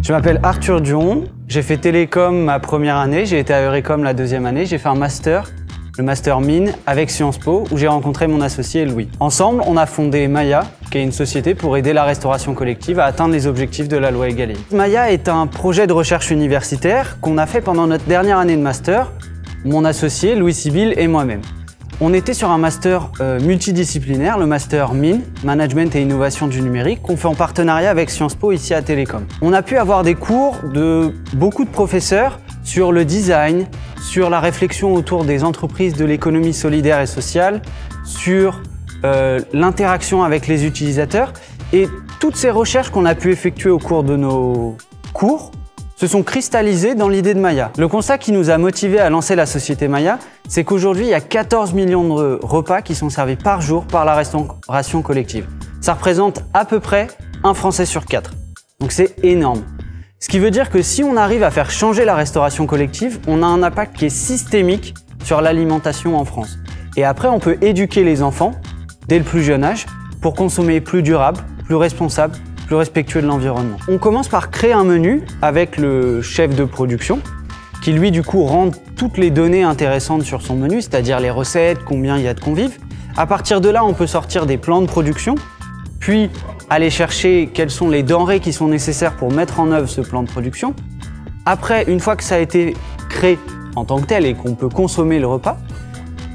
Je m'appelle Arthur Dion, j'ai fait Télécom ma première année, j'ai été à Eurecom la deuxième année, j'ai fait un master, le master Mines avec Sciences Po, où j'ai rencontré mon associé Louis. Ensemble, on a fondé Maya, qui est une société pour aider la restauration collective à atteindre les objectifs de la loi Egalim. Maya est un projet de recherche universitaire qu'on a fait pendant notre dernière année de master, mon associé Louis Sibyl et moi-même. On était sur un master multidisciplinaire, le master Mines, Management et Innovation du numérique, qu'on fait en partenariat avec Sciences Po ici à Télécom. On a pu avoir des cours de beaucoup de professeurs sur le design, sur la réflexion autour des entreprises de l'économie solidaire et sociale, sur l'interaction avec les utilisateurs. Et toutes ces recherches qu'on a pu effectuer au cours de nos cours se sont cristallisées dans l'idée de Maya. Le constat qui nous a motivés à lancer la société Maya, c'est qu'aujourd'hui, il y a 14 millions de repas qui sont servis par jour par la restauration collective. Ça représente à peu près un Français sur 4. Donc c'est énorme. Ce qui veut dire que si on arrive à faire changer la restauration collective, on a un impact qui est systémique sur l'alimentation en France. Et après, on peut éduquer les enfants, dès le plus jeune âge, pour consommer plus durable, plus responsable, plus respectueux de l'environnement. On commence par créer un menu avec le chef de production qui lui du coup rend toutes les données intéressantes sur son menu, c'est-à-dire les recettes, combien il y a de convives. À partir de là, on peut sortir des plans de production, puis aller chercher quelles sont les denrées qui sont nécessaires pour mettre en œuvre ce plan de production. Après, une fois que ça a été créé en tant que tel et qu'on peut consommer le repas,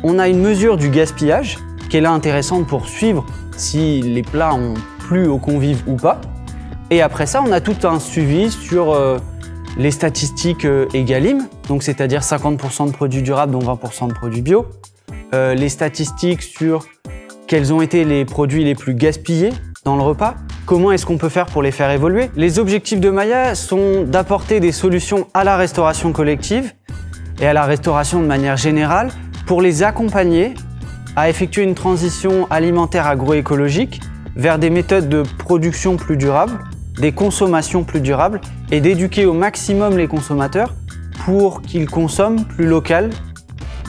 on a une mesure du gaspillage qui est là intéressante pour suivre si les plats ont plu aux convives ou pas. Et après ça, on a tout un suivi sur les statistiques Egalim, donc c'est-à-dire 50% de produits durables, dont 20% de produits bio. Les statistiques sur quels ont été les produits les plus gaspillés dans le repas. Comment est-ce qu'on peut faire pour les faire évoluer? Les objectifs de Maya sont d'apporter des solutions à la restauration collective et à la restauration de manière générale pour les accompagner à effectuer une transition alimentaire agroécologique vers des méthodes de production plus durables, des consommations plus durables et d'éduquer au maximum les consommateurs pour qu'ils consomment plus local,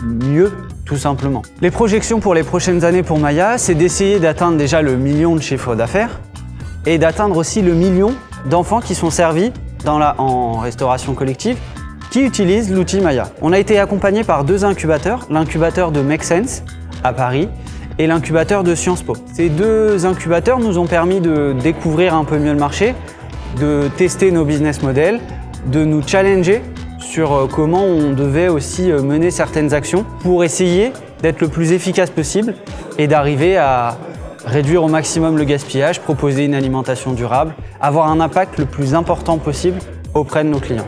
mieux tout simplement. Les projections pour les prochaines années pour Maya, c'est d'essayer d'atteindre déjà le million de chiffre d'affaires et d'atteindre aussi le million d'enfants qui sont servis en restauration collective qui utilisent l'outil Maya. On a été accompagné par 2 incubateurs, l'incubateur de Make Sense à Paris et l'incubateur de Sciences Po. Ces 2 incubateurs nous ont permis de découvrir un peu mieux le marché, de tester nos business models, de nous challenger sur comment on devait aussi mener certaines actions pour essayer d'être le plus efficace possible et d'arriver à réduire au maximum le gaspillage, proposer une alimentation durable, avoir un impact le plus important possible auprès de nos clients.